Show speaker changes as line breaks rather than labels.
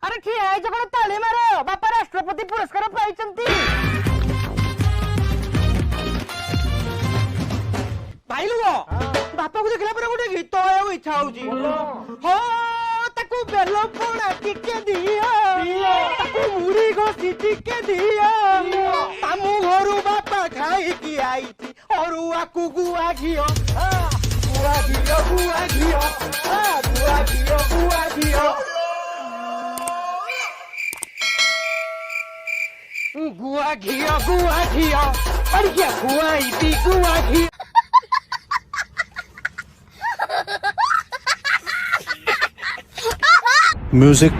अरे ठीक है जो ताली मार बापा राष्ट्रपति पुरस्कार पाइचंती भाई लुओ बापा को देखला पर गोटे गीत गाइବାକୁ इच्छा होउची हो ताकू बेलो पोड़ा टिके दियो ताकू मुड़ी घोसी टिके दियो मामू घरू बापा खाई की आईची अरुआ कु गुआ घियो गुआ घियो गुआ घियो गुआ घियो गुआ घियो गुआ घियो और क्या गुआ इती गुआ घियो
म्यूजिक